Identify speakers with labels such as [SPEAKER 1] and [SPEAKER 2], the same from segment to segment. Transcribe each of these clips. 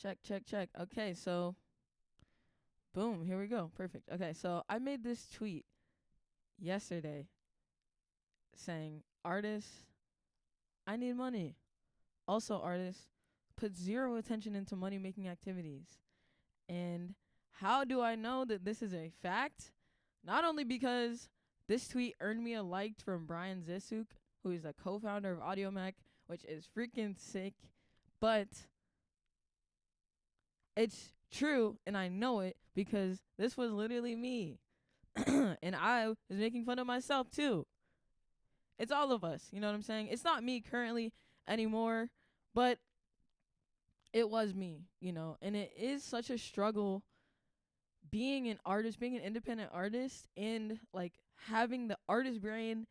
[SPEAKER 1] Check, check, check. Okay, so boom, here we go. Perfect. Okay, so I made this tweet yesterday saying, artists, I need money. Also, artists, put zero attention into money making activities. And how do I know that this is a fact? Not only because this tweet earned me a like from Brian Zisuk, who is a co founder of AudioMac, which is freaking sick, but it's true and I know it because this was literally me. And I was making fun of myself too. It's all of us, you know what I'm saying? It's not me currently anymore, but it was me, and it is such a struggle being an artist, being an independent artist, and like having the artist brain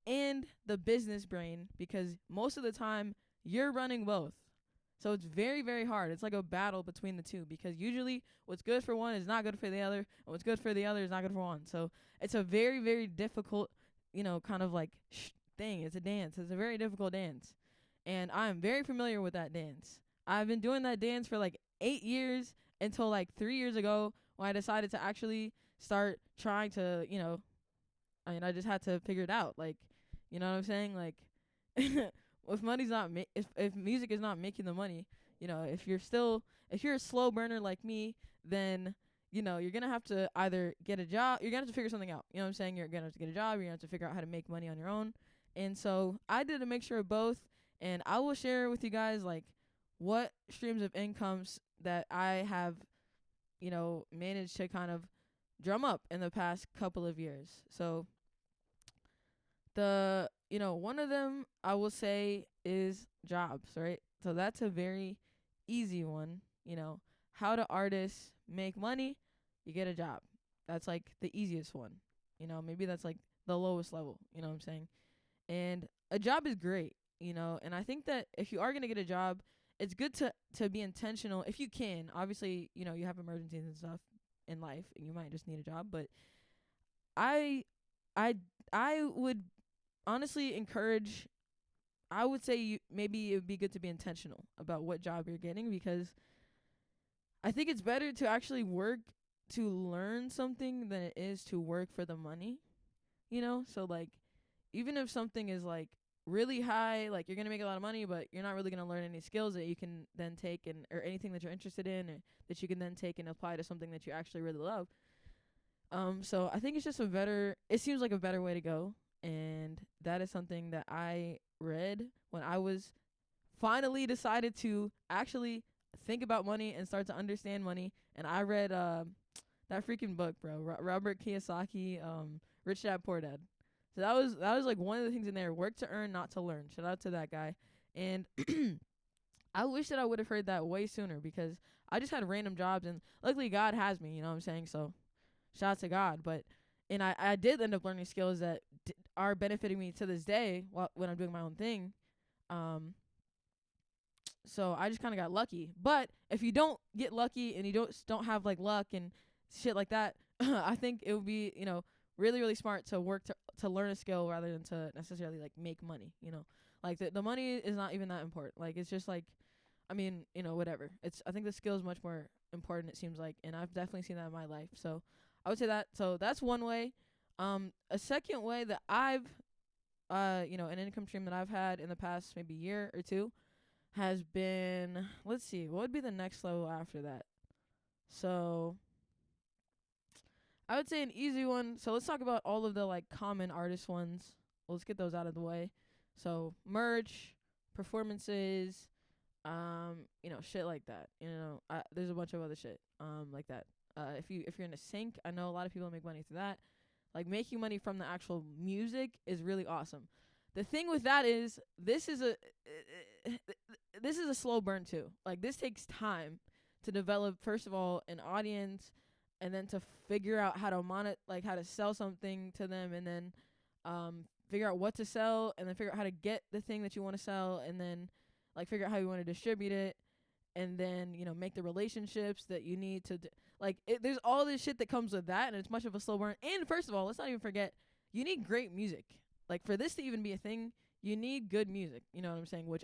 [SPEAKER 1] and the business brain because most of the time you're running both. So it's very, very hard. It's like a battle between the two because usually what's good for one is not good for the other, and what's good for the other is not good for one. So it's a very, very difficult, kind of like thing. It's a dance. It's a very difficult dance. And I'm very familiar with that dance. I've been doing that dance for like 8 years until like 3 years ago when I decided to actually start trying to, I just had to figure it out. Like, you know what I'm saying? Like, if money's not if music is not making the money, if you're a slow burner like me, then you're gonna have to either get a job. You're gonna have to figure something out. You know what I'm saying? You're gonna have to get a job. You're gonna have to figure out how to make money on your own. And so I did a mixture of both, and I will share with you guys like what streams of incomes that I have, managed to kind of drum up in the past couple of years. So one of them I will say is jobs, right? So that's a very easy one. How do artists make money? You get a job. That's like the easiest one. Maybe that's like the lowest level, you know what I'm saying? And a job is great, and I think that if you are going to get a job, it's good to be intentional if you can. Obviously, you have emergencies and stuff in life and you might just need a job, but I I I would honestly encourage, I would say maybe it would be good to be intentional about what job you're getting because I think it's better to actually work to learn something than it is to work for the money, So like even if something is like really high, like you're going to make a lot of money, but you're not really going to learn any skills that you can then take or anything that you're interested in or that you can then take and apply to something that you actually really love. So I think it's just it seems like a better way to go. And that is something that I read when I was finally decided to actually think about money and start to understand money. And I read that freaking book, bro, Robert Kiyosaki, Rich Dad Poor Dad. So that was like one of the things in there. Work to earn, not to learn. Shout out to that guy. And I wish that I would have heard that way sooner because I just had random jobs and luckily God has me. You know what I'm saying? So shout out to God. And I did end up learning skills that are benefiting me to this day when I'm doing my own thing. So I just kind of got lucky. But if you don't get lucky and you don't have like luck and shit like that, I think it would be really really smart to work to learn a skill rather than to necessarily like make money. Like the money is not even that important. Like it's just like, I mean, whatever. I think the skill is much more important, it seems like, and I've definitely seen that in my life. So I would say that. So that's one way. A second way that I've, an income stream that I've had in the past maybe year or two has been, let's see, what would be the next level after that? So I would say an easy one. So let's talk about all of the like common artist ones. Let's get those out of the way. So merch, performances, shit like that. There's a bunch of other shit, like that. If you're in a sync, I know a lot of people make money through that. Like making money from the actual music is really awesome. The thing with that is this is a slow burn too. Like this takes time to develop, first of all, an audience, and then to figure out how to how to sell something to them, and then figure out what to sell, and then figure out how to get the thing that you want to sell, and then like figure out how you want to distribute it, and then make the relationships that you need to there's all this shit that comes with that, and it's much of a slow burn. And first of all, let's not even forget, you need great music. Like for this to even be a thing, you need good music, you know what I'm saying, which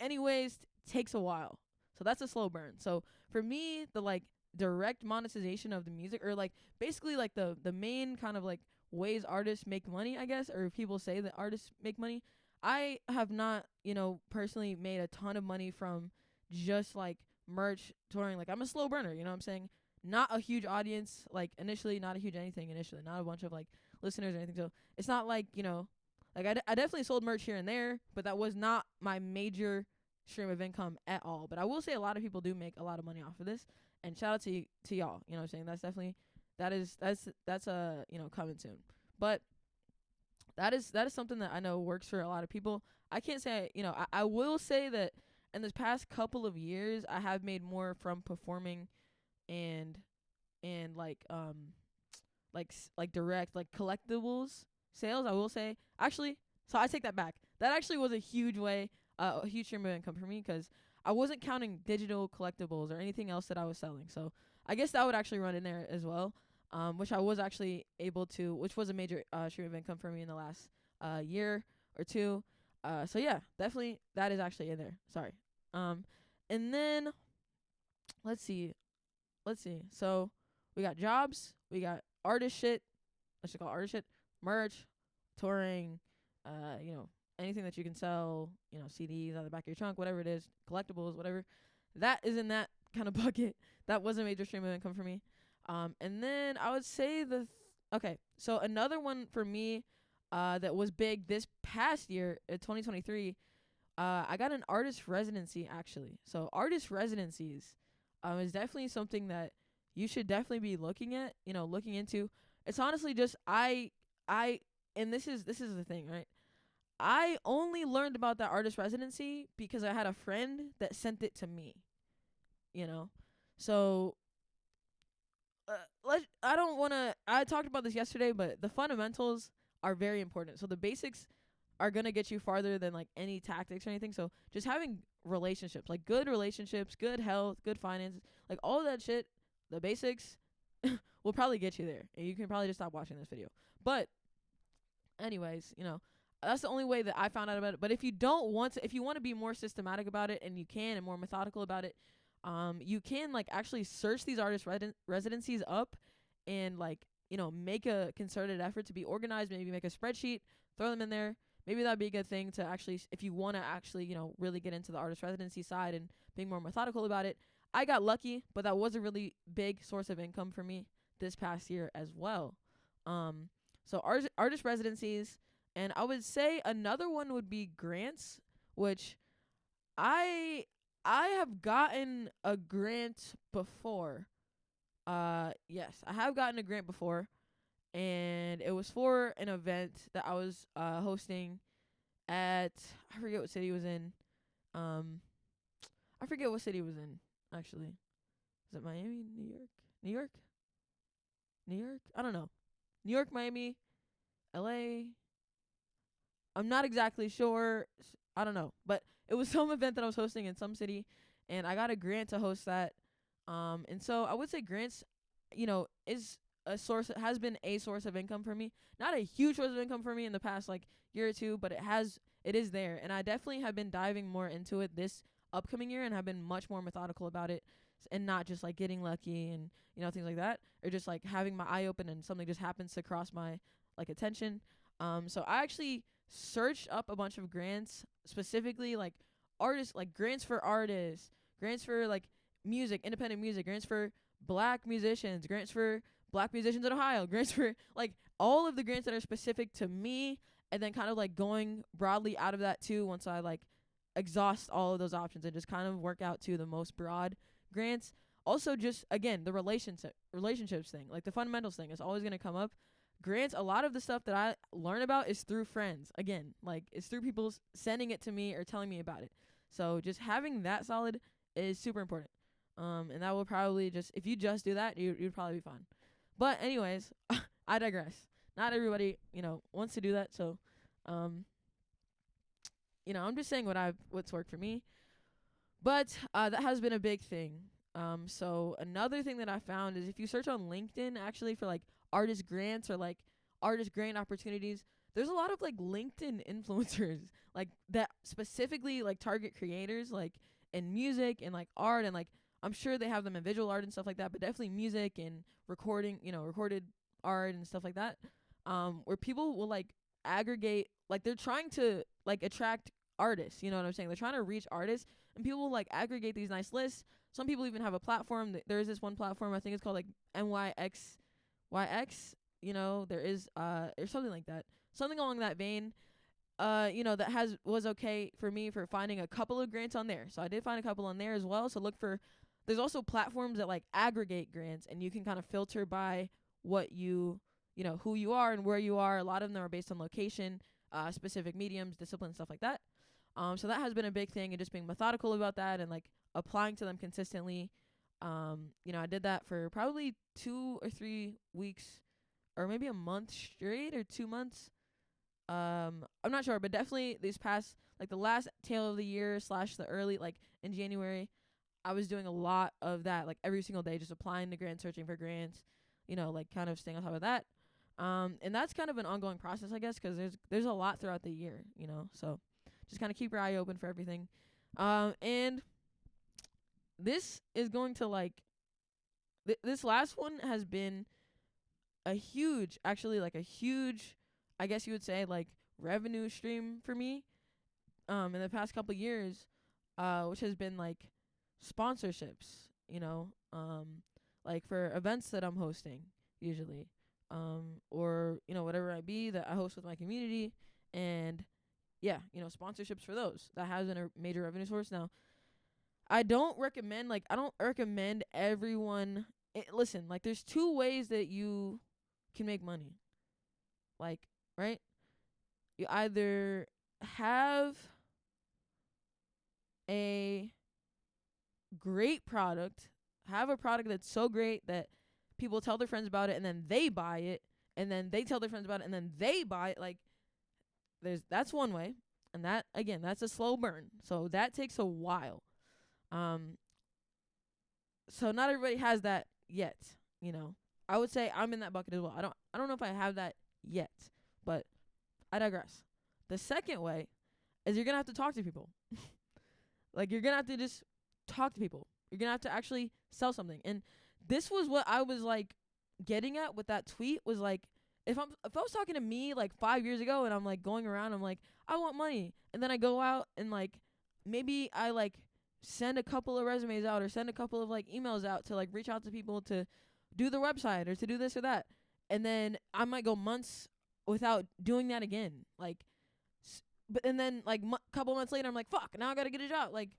[SPEAKER 1] anyways takes a while. So that's a slow burn. So for me, the like direct monetization of the music, or like basically like the main kind of like ways artists make money, I guess, or people say that artists make money. I have not, personally made a ton of money from just like merch touring. Like I'm a slow burner, you know what I'm saying? Not a huge audience, like initially, not a huge anything initially, not a bunch of like listeners or anything. So it's not like, like I definitely sold merch here and there, but that was not my major stream of income at all. But I will say a lot of people do make a lot of money off of this, and shout out to y'all. You know what I'm saying? That's definitely that's coming soon. But that is something that I know works for a lot of people. I can't say, I will say that in this past couple of years I have made more from performing and like direct like collectibles sales. I will say, actually, so I take that back. That actually was a huge way, a huge stream of income for me, because I wasn't counting digital collectibles or anything else that I was selling. So I guess that would actually run in there as well, which I was actually able to, which was a major stream of income for me in the last year or two. So yeah, definitely that is actually in there. Sorry. And then let's see. So we got jobs, we got artist shit. Let's just call it artist shit, merch, touring, you know, anything that you can sell, CDs on the back of your trunk, whatever it is, collectibles, whatever. That is in that kind of bucket. That was a major stream of income for me. And then I would say okay, so another one for me, that was big this past year, 2023. I got an artist residency actually. So artist residencies, is definitely something that you should definitely be looking at, looking into. It's honestly just and this is the thing, right? I only learned about that artist residency because I had a friend that sent it to me, you know. So I talked about this yesterday, but the fundamentals are very important. So the basics are going to get you farther than like any tactics or anything. So just having relationships, like good relationships, good health, good finances, like all of that shit, the basics will probably get you there. And you can probably just stop watching this video. But anyways, that's the only way that I found out about it. But if you if you want to be more systematic about it, and you can, and more methodical about it, you can like actually search these artist residencies up, and like, make a concerted effort to be organized, maybe make a spreadsheet, throw them in there. Maybe that'd be a good thing to actually, if you want to actually, really get into the artist residency side and being more methodical about it. I got lucky, but that was a really big source of income for me this past year as well. So artist residencies, and I would say another one would be grants, which I have gotten a grant before. Yes, I have gotten a grant before, and it was for an event that I was hosting at, I forget what city it was in. I forget what city it was in, actually. Is it Miami, New York? New York? New York? I don't know. New York, Miami, LA. I'm not exactly sure. I don't know. But it was some event that I was hosting in some city, and I got a grant to host that. And so I would say grants, is has been a source of income for me. Not a huge source of income for me in the past like year or two, but it is there. And I definitely have been diving more into it this upcoming year, and have been much more methodical about it, and not just like getting lucky and, things like that, or just like having my eye open and something just happens to cross my like attention. So I actually searched up a bunch of grants, specifically like artists, like grants for artists, grants for like music, independent music, grants for black musicians, grants for black musicians in Ohio, grants for like all of the grants that are specific to me, and then kind of like going broadly out of that too, once I like exhaust all of those options, and just kind of work out to the most broad grants. Also, just again, the relationships thing, like the fundamentals thing, is always going to come up. Grants, a lot of the stuff that I learn about is through friends. Again, like it's through people sending it to me or telling me about it. So just having that solid is super important. And that will probably just, if you just do that, you'd probably be fine. But anyways, I digress. Not everybody, wants to do that. So, I'm just saying what's worked for me. But that has been a big thing. So another thing that I found is if you search on LinkedIn actually for like artist grants or like artist grant opportunities, there's a lot of like LinkedIn influencers like that specifically like target creators. Like in music and like art, and like I'm sure they have them in visual art and stuff like that, but definitely music and recording, recorded art and stuff like that. Where people will like aggregate, like they're trying to like attract artists, you know what I'm saying? They're trying to reach artists, and people will like aggregate these nice lists. Some people even have a platform. There is this one platform, I think it's called like NYXYX. There is or something like that, something along that vein. That was okay for me for finding a couple of grants on there. So I did find a couple on there as well. So look for, there's also platforms that like aggregate grants, and you can kind of filter by what who you are and where you are. A lot of them are based on location, specific mediums, discipline, stuff like that. So that has been a big thing, and just being methodical about that and like applying to them consistently. I did that for probably 2 or 3 weeks, or maybe a month straight, or 2 months. I'm not sure, but definitely these past, like the last tail of the year / the early, like in January, I was doing a lot of that, like every single day, just applying to grants, searching for grants, like kind of staying on top of that. And that's kind of an ongoing process, I guess, 'cause there's a lot throughout the year, so just kind of keep your eye open for everything. And this is going to like, this last one has been a huge, I guess you would say, like revenue stream for me, in the past couple years, which has been like sponsorships, like for events that I'm hosting usually, or whatever it be that I host with my community, and yeah, sponsorships for those. That has been a major revenue source. Now, I don't recommend everyone. Listen, like there's 2 ways that you can make money. Like, right? You either have a great product, have a product that's so great that people tell their friends about it, and then they buy it, and then they tell their friends about it, and then they buy it. Like, that's one way, and that, again, that's a slow burn, so that takes a while. So not everybody has that yet. I would say I'm in that bucket as well. I don't know if I have that yet, but I digress. The second way is you're gonna have to talk to people. Like, you're gonna have to just talk to people. You're gonna have to actually sell something. And this was what I was like getting at with that tweet, was like, if I was talking to me like 5 years ago, and I'm like going around, I'm like, I want money, and then I go out and like maybe I like send a couple of resumes out, or send a couple of like emails out to like reach out to people to do the website, or to do this or that, and then I might go months without doing that again. Like, and then like couple months later, I'm like, fuck, now I gotta get a job. Like,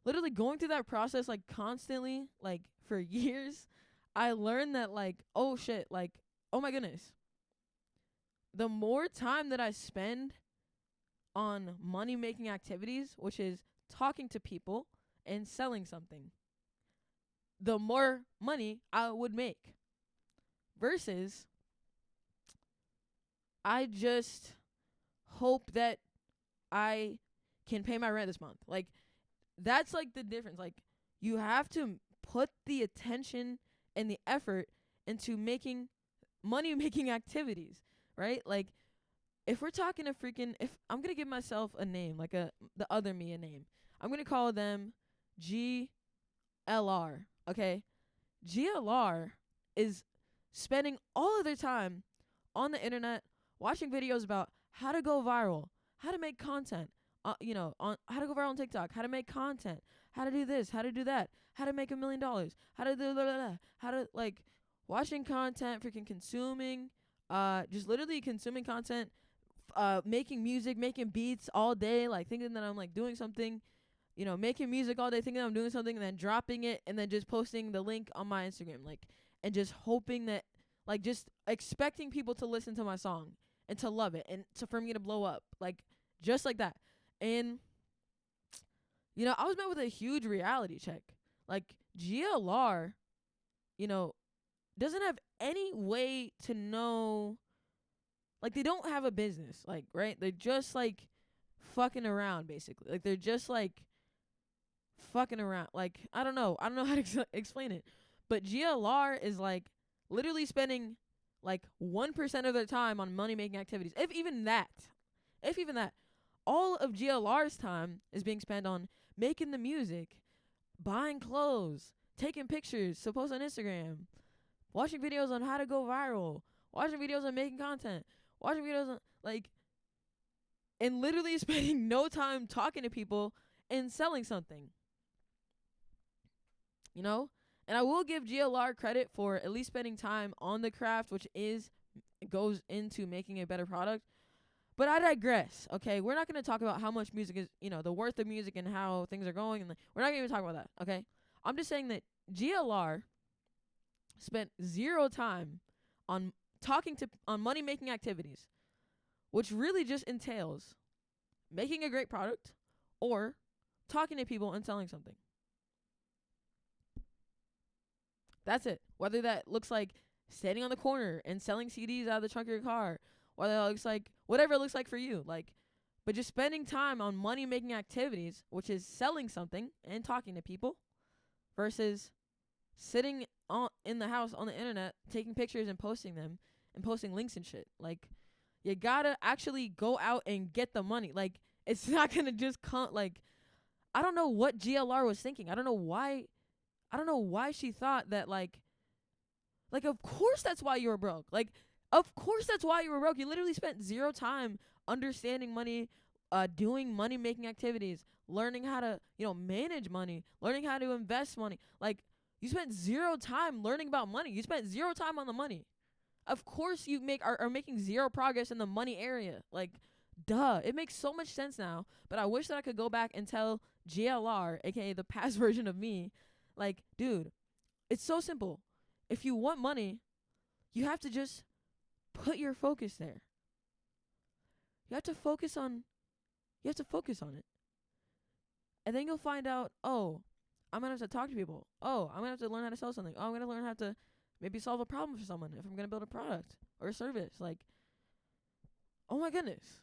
[SPEAKER 1] literally going through that process like constantly, like for years, I learned that like, oh shit, like, oh my goodness, the more time that I spend on money making activities, which is talking to people and selling something, the more money I would make. Versus, I just hope that I can pay my rent this month. Like, that's like the difference. Like, you have to put the attention and the effort into making money making activities, right? Like, if we're talking if I'm gonna give myself a name, like the other me a name, I'm gonna call them GLR. Okay, GLR is spending all of their time on the internet watching videos about how to go viral, how to make content, on how to go viral on TikTok, how to make content, how to do this, how to do that, how to make $1 million, how to do blah, blah, blah, how to like watching content, freaking consuming, just literally consuming content, making music, making beats all day, like thinking that I'm like doing something, making music all day, thinking that I'm doing something, and then dropping it, and then just posting the link on my Instagram, like, and just hoping that, like, just expecting people to listen to my song and to love it, and for me to blow up, like, just like that. And I was met with a huge reality check. Like, GLR, doesn't have any way to know, like, they don't have a business, like, right? They're just like fucking around, basically. Like, they're just like fucking around. Like, I don't know how to explain it, but GLR is like literally spending like 1% of their time on money making activities, if even that. All of GLR's time is being spent on making the music, buying clothes, taking pictures to post on Instagram, watching videos on how to go viral, watching videos on making content, watching videos on, like, and literally spending no time talking to people and selling something. You know? And I will give GLR credit for at least spending time on the craft, which goes into making a better product. But I digress, okay? We're not going to talk about how much music is, the worth of music and how things are going. And we're not going to even talk about that, okay? I'm just saying that GLR spent zero time on on money-making activities, which really just entails making a great product or talking to people and selling something. That's it. Whether that looks like standing on the corner and selling CDs out of the trunk of your car, whether that looks like whatever it looks like for you, but just spending time on money making activities, which is selling something and talking to people, versus sitting in the house on the internet taking pictures and posting them and posting links and shit. Like, you gotta actually go out and get the money. Like, it's not gonna just come. Like, I don't know what GLR was thinking. I don't know why she thought that like of course that's why you were broke. Like, of course that's why you were broke. You literally spent zero time understanding money, doing money making activities, learning how to, manage money, learning how to invest money. Like, you spent zero time learning about money. You spent zero time on the money. Of course you are making zero progress in the money area. Like, duh. It makes so much sense now, but I wish that I could go back and tell GLR, aka the past version of me, like, dude, it's so simple. If you want money, you have to just put your focus there. You have to focus on it. And then you'll find out, oh, I'm going to have to talk to people. Oh, I'm going to have to learn how to sell something. Oh, I'm going to learn how to maybe solve a problem for someone if I'm going to build a product or a service. Like, oh my goodness.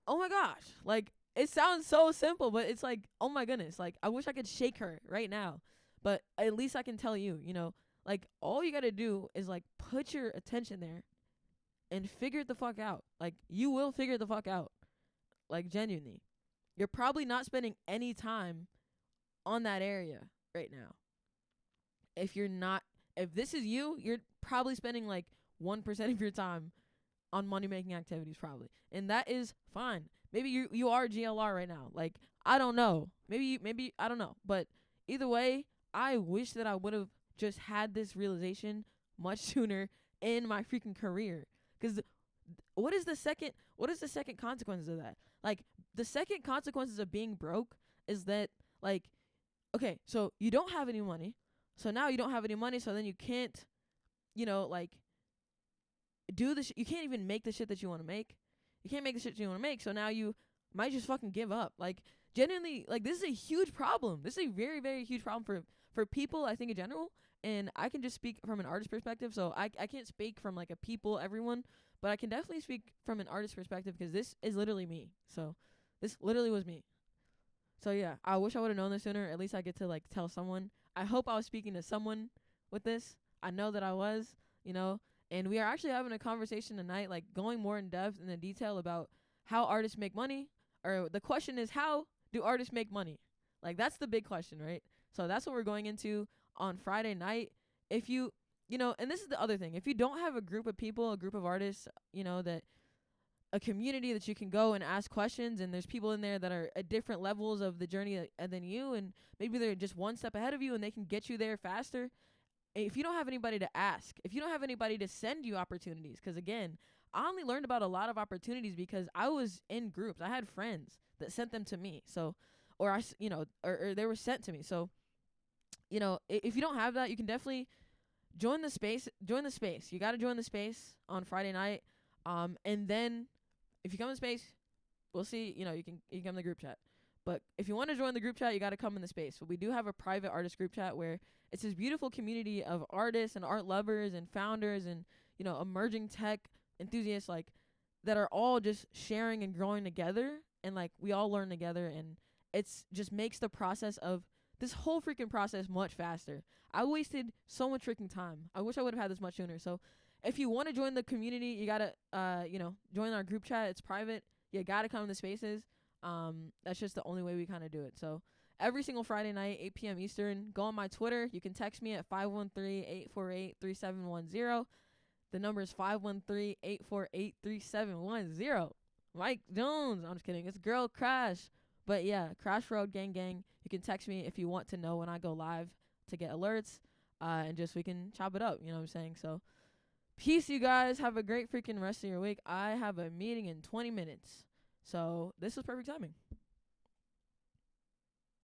[SPEAKER 1] Oh my gosh. Like, it sounds so simple, but it's like, oh my goodness. Like, I wish I could shake her right now. But at least I can tell you, like, all you got to do is, like, put your attention there and figure it the fuck out. Like, you will figure it the fuck out. Like, genuinely. You're probably not spending any time on that area right now. If this is you, you're probably spending, like, 1% of your time on money-making activities, probably. And that is fine. Maybe you are GLR right now. Like, I don't know. Maybe, I don't know. But either way, I wish that I would have just had this realization much sooner in my freaking career. Because what is the second consequences of that? Like, the second consequences of being broke is that, like, okay, so you don't have any money. So now you don't have any money, so then you can't, like, do the you can't even make the shit that you want to make. You can't make the shit you want to make, so now you might just fucking give up. Like, genuinely, like, this is a huge problem. This is a very, very huge problem for people, I think, in general. And I can just speak from an artist perspective, so I can't speak from, like, everyone, but I can definitely speak from an artist perspective because this is literally me. So this literally was me. So yeah, I wish I would have known this sooner. At least I get to, like, tell someone. I hope I was speaking to someone with this. I know that I was, and we are actually having a conversation tonight, like, going more in depth and in detail about how artists make money. Or the question is, how do artists make money? Like, that's the big question, right? So that's what we're going into on Friday night. If you, and this is the other thing. If you don't have a group of people, a group of artists, that a community that you can go and ask questions, and there's people in there that are at different levels of the journey than you, and maybe they're just one step ahead of you and they can get you there faster. If you don't have anybody to ask, if you don't have anybody to send you opportunities, because again, I only learned about a lot of opportunities because I was in groups. I had friends that sent them to me. So, or they were sent to me. So, if you don't have that, you can definitely join the space. You got to join the space on Friday night. And then if you come in the space, we'll see, you can come in the group chat. But if you want to join the group chat, you got to come in the space. So we do have a private artist group chat where it's this beautiful community of artists and art lovers and founders and, emerging tech enthusiasts, like, that are all just sharing and growing together. And, like, we all learn together, and it's just makes the process of this whole freaking process much faster. I wasted so much freaking time. I wish I would have had this much sooner. So if you want to join the community, you got to, join our group chat. It's private. You got to come in the spaces. That's just the only way we kind of do it. So every single Friday night, 8 p.m. Eastern. Go on my Twitter. You can text me at 513-848-3710. The number is 513-848-3710. Mike Jones. I'm just kidding. It's girl Krash. But yeah, Krash Road Gang Gang. You can text me if you want to know when I go live to get alerts. And just we can chop it up. You know what I'm saying? So peace, you guys. Have a great freaking rest of your week. I have a meeting in 20 minutes. So this is perfect timing.